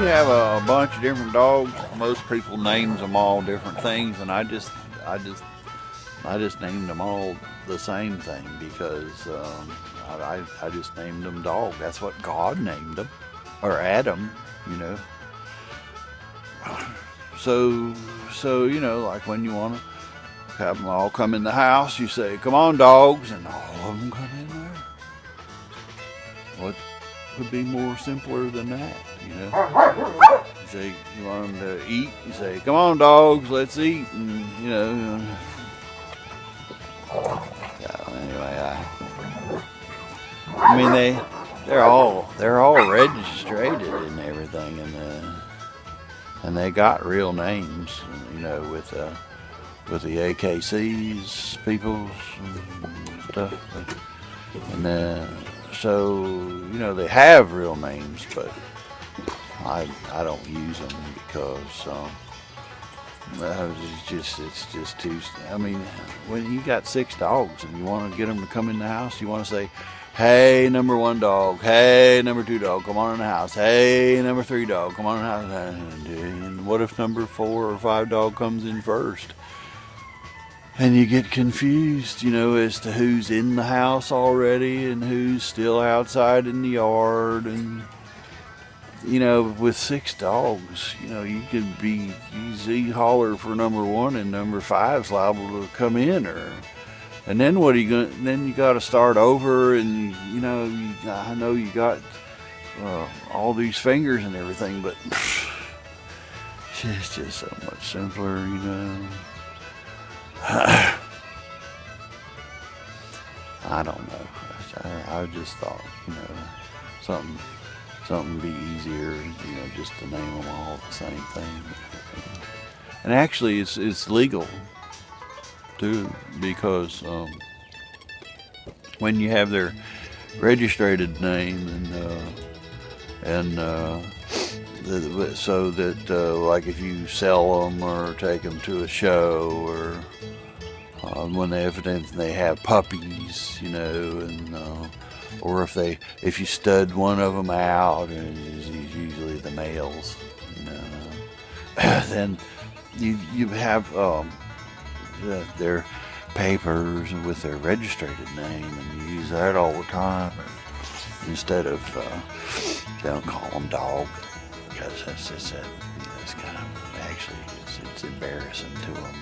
have a bunch of different dogs. Most people names them all different things, and I just named them all the same thing because I just named them dog. That's what God named them, or Adam, you know. So like when you want to have them all come in the house, you say, "Come on, dogs," and all of them come in there. What could be more simpler than that, you know? You say you want them to eat, you say, "Come on, dogs, let's eat," and so anyway, I mean they're all registered and everything, and they got real names, with the AKCs, peoples and stuff, and so they have real names, but I don't use them because it's just too. I mean, when you got 6 dogs and you want to get them to come in the house, you want to say, "Hey, number 1 dog. Hey, number 2 dog, come on in the house. Hey, number 3 dog, come on in the house." And what if number 4 or 5 dog comes in first? And you get confused, as to who's in the house already and who's still outside in the yard. And, with 6 dogs, you could be easy holler for number 1 and number 5's liable to come in. And then what are you going to, then you got to start over, and, I know you got all these fingers and everything, but it's just so much simpler, I don't know. I just thought, something be easier, just to name them all the same thing. And actually, it's legal too, because when you have their registered name so that like if you sell them or take them to a show, or when they have puppies, or if you stud one of them out, and it's usually the males, then you have their papers with their registered name, and you use that all the time instead of don't call them dog, because that's just it's kind of actually it's embarrassing to them,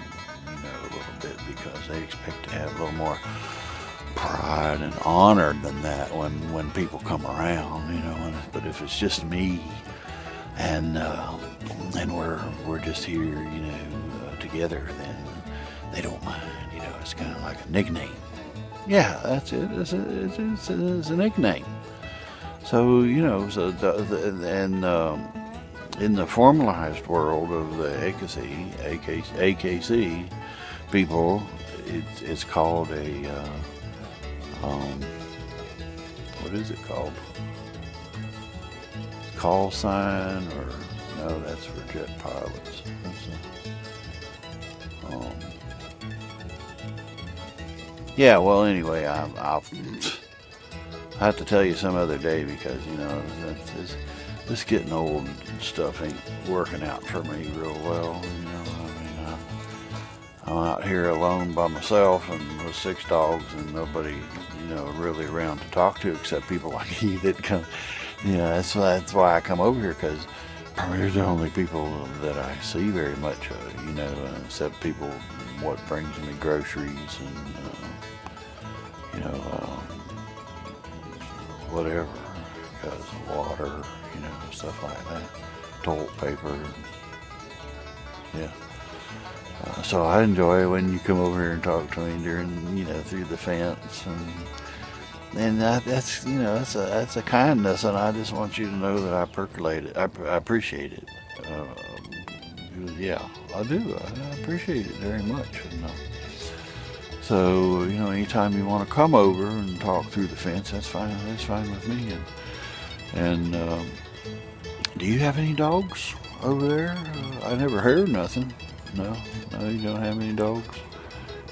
a little bit, because they expect to have a little more pride and honor than that when people come around, but if it's just me and we're just here, together, then they don't mind, it's kind of like a nickname. Yeah, that's it. It's a nickname. So in the formalized world of the AKC people, it's called a what is it called? Call sign, or no? That's for jet pilots. Yeah. Well, anyway, I'll have to tell you some other day, because this getting old stuff ain't working out for me real well. I'm out here alone by myself and with 6 dogs, and nobody, really around to talk to except people like you that come. That's why I come over here, because you're the only people that I see very much, except people what brings me groceries and whatever, because of water, stuff like that, toilet paper, yeah. So I enjoy when you come over here and talk to me during, through the fence, and that's a kindness, and I just want you to know that I percolate it. I appreciate it. Yeah, I do. I appreciate it very much. And, so anytime you want to come over and talk through the fence, that's fine. That's fine with me. And do you have any dogs over there? I never heard nothing. No, you don't have any dogs?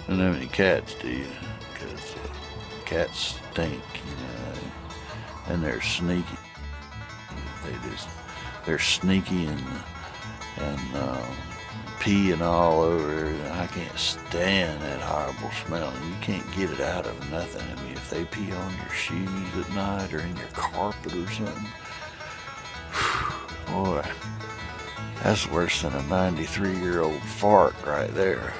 You don't have any cats, do you? Because cats stink, and they're sneaky. they're sneaky and peeing all over. I can't stand that horrible smell, and you can't get it out of nothing. I mean, if they pee on your shoes at night or in your carpet or something, boy, that's worse than a 93-year-old fart right there.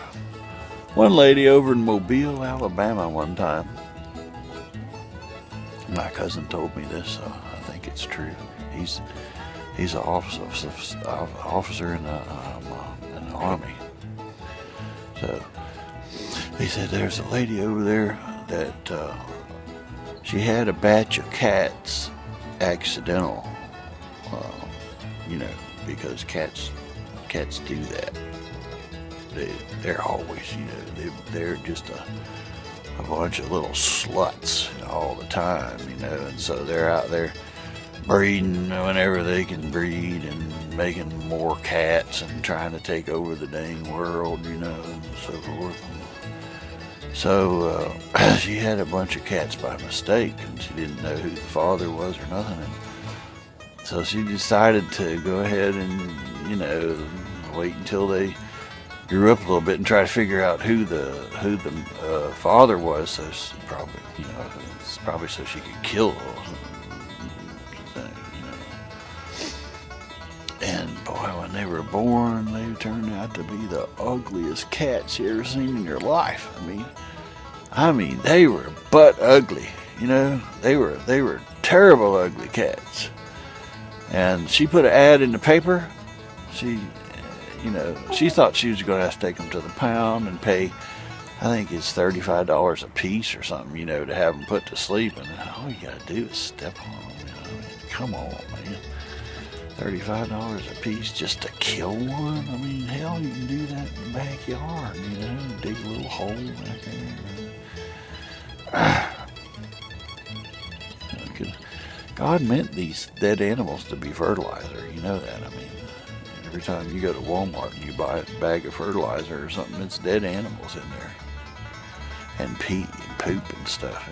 One lady over in Mobile, Alabama one time, my cousin told me this, so I think it's true. He's an officer in the Army. So he said there's a lady over there that she had a batch of cats accidental, because cats do that. They're always, they're just a bunch of little sluts all the time, and so they're out there breeding whenever they can breed and making more cats and trying to take over the dang world, and so forth. So she had a bunch of cats by mistake, and she didn't know who the father was or nothing. And so she decided to go ahead and, wait until they grew up a little bit and try to figure out who the father was. So it's probably so she could kill them. And boy, when they were born, they turned out to be the ugliest cats you ever seen in your life. I mean, they were butt ugly. They were terrible ugly cats. And she put an ad in the paper. She thought she was going to have to take them to the pound and pay, I think it's $35 a piece or something, to have them put to sleep. And all you got to do is step on them. Come on, man. $35 a piece just to kill one? Hell, you can do that in the backyard, dig a little hole back there. God meant these dead animals to be fertilizer, you know that. Every time you go to Walmart and you buy a bag of fertilizer or something, it's dead animals in there. And pee and poop and stuff.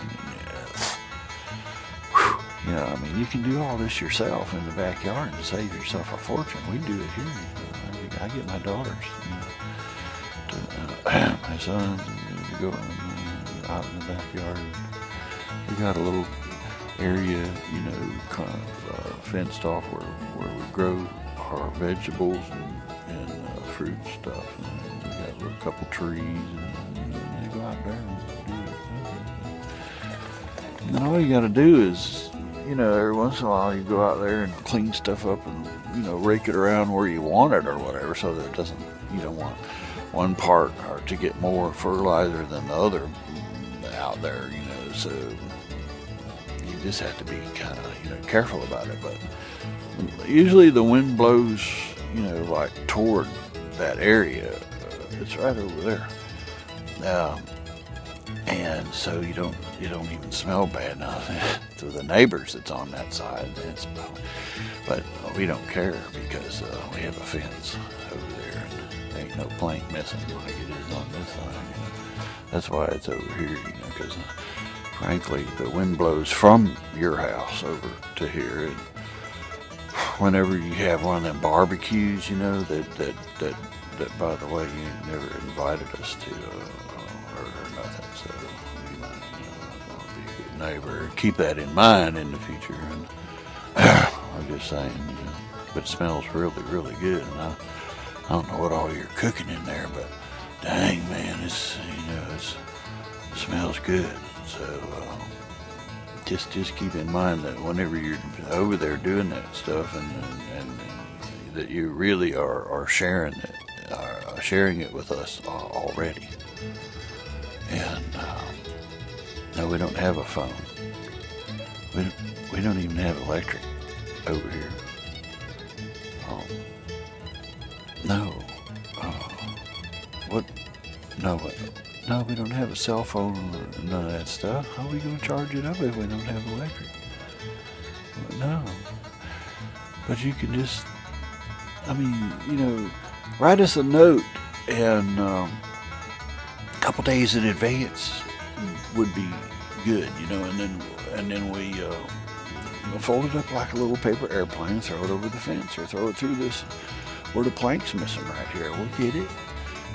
You can do all this yourself in the backyard and save yourself a fortune. We do it here. I get my daughters, my sons, and go out in the backyard. We got a little area, kind of fenced off where we grow our vegetables and fruit stuff. And we got a couple trees, and they go out there and do it. And then all you got to do is, every once in a while you go out there and clean stuff up and, rake it around where you want it or whatever, so that you don't want one part or to get more fertilizer than the other out there, so you just have to be kind of, careful about it. But usually the wind blows, like toward that area. It's right over there. And so you don't even smell bad enough to the neighbors that's on that side. But we don't care because we have a fence over there, and there ain't no plank missing like it is on this side. That's why it's over here, because frankly the wind blows from your house over to here, and whenever you have one of them barbecues, that by the way you never invited us to. Or nothing, so you might, want to be a good neighbor. Keep that in mind in the future. And I'm just saying, but it smells really, really good. And I don't know what all you're cooking in there, but dang, man, it smells good. So just keep in mind that whenever you're over there doing that stuff, and that you really are sharing it with us already. And no, we don't have a phone. We don't even have electric over here. No. What? No, we don't have a cell phone or none of that stuff. How are we going to charge it up if we don't have electric? No. But you can just, write us a note, and a couple days in advance would be good, and then we fold it up like a little paper airplane, throw it over the fence, or throw it through this where the plank's missing right here. We'll get it.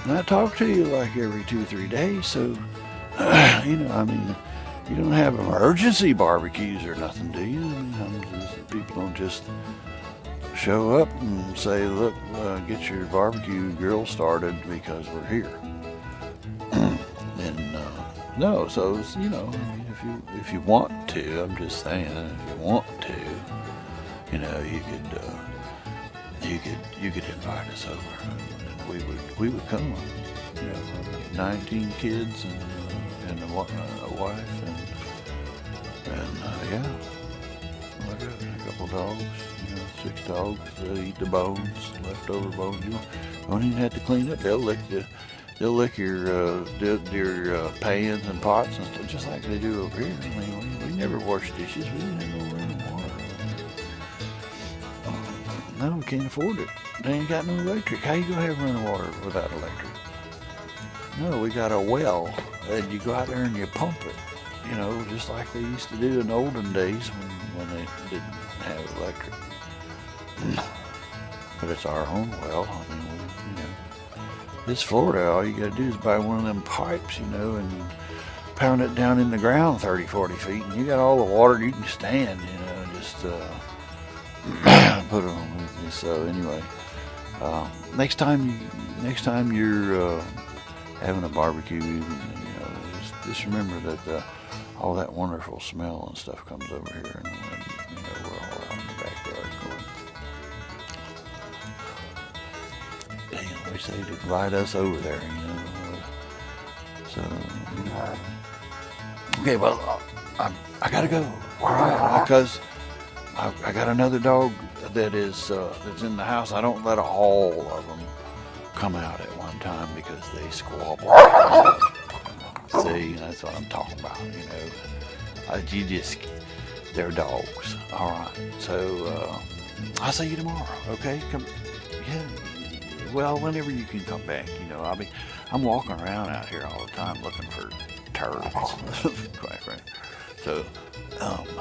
And I talk to you like every 2-3 days, so you know, I mean, you don't have emergency barbecues or nothing, do you? I mean, people don't just show up and say, look, get your barbecue grill started because we're here. And no, so you know, I mean, if you want to, I'm just saying, if you want to, you know, you could invite us over, and we would come. You know, 19 kids and a wife and yeah, a couple dogs. You know, 6 dogs. They'll eat the bones, leftover bones. You don't even have to clean up. They'll lick your pans and pots and stuff just like they do over here. I mean, we never wash dishes. We didn't have no running water. No, we can't afford it. They ain't got no electric. How you gonna have running water without electric? No, we got a well, and you go out there and you pump it. You know, just like they used to do in the olden days when they didn't have electric. But it's our own well. I mean, you know, this Florida, all you gotta do is buy one of them pipes, you know, and pound it down in the ground 30-40 feet, and you got all the water you can stand, you know, just put it on with you. So anyway, next time you're having a barbecue, you know, just remember that all that wonderful smell and stuff comes over here, and you know, we're all out in the backyard going, damn, I wish they'd invite us over there, you know. So, you know. Okay, well, I gotta go. All right, because I got another dog that's in the house. I don't let all of them come out at one time because they squabble. See, that's what I'm talking about, you know. They're dogs. All right. So I'll see you tomorrow. Okay? Come. Yeah. Well, whenever you can come back, you know. I'm walking around out here all the time looking for turds. Quite right. So,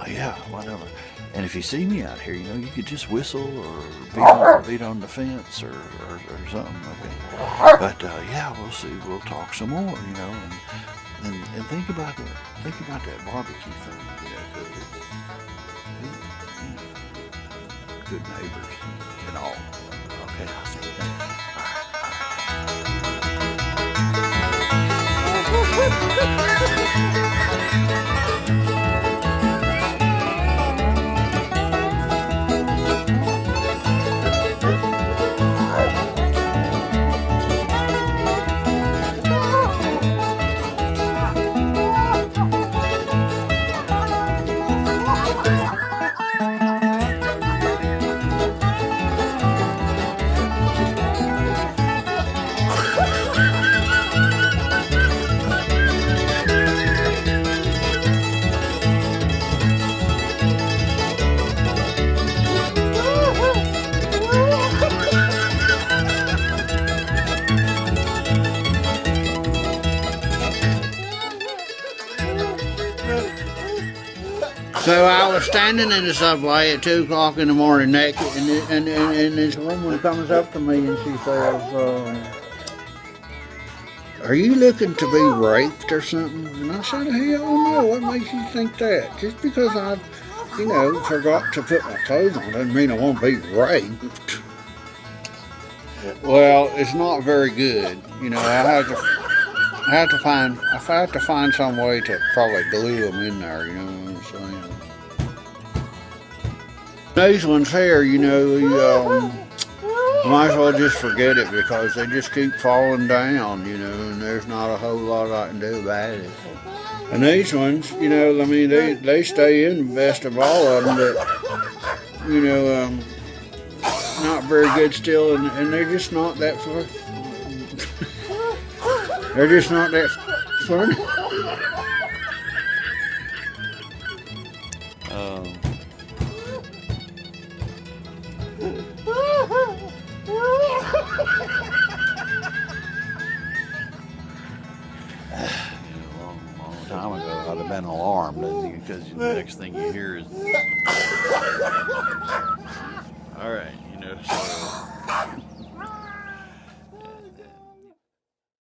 yeah, whatever. And if you see me out here, you know, you could just whistle or beat on the fence or something. Okay. But yeah, we'll see. We'll talk some more, you know, and think about that. Think about that barbecue thing, you know, because good neighbors and all. Okay, I'll see you then. So I was standing in the subway at 2 o'clock in the morning naked, and this woman comes up to me and she says, "Are you looking to be raped or something?" And I said, "Hell no, what makes you think that? Just because I, you know, forgot to put my clothes on doesn't mean I won't be raped." Well, it's not very good. You know, I have to find some way to probably glue them in there, you know what I'm saying? These ones here, you know, might as well just forget it because they just keep falling down, you know, and there's not a whole lot I can do about it. And these ones, you know, I mean, they stay in the best of all of them, but, you know, not very good still, and they're just not that fun. They're just not that funny. Long time ago, I'd have been alarmed. because the next thing you hear is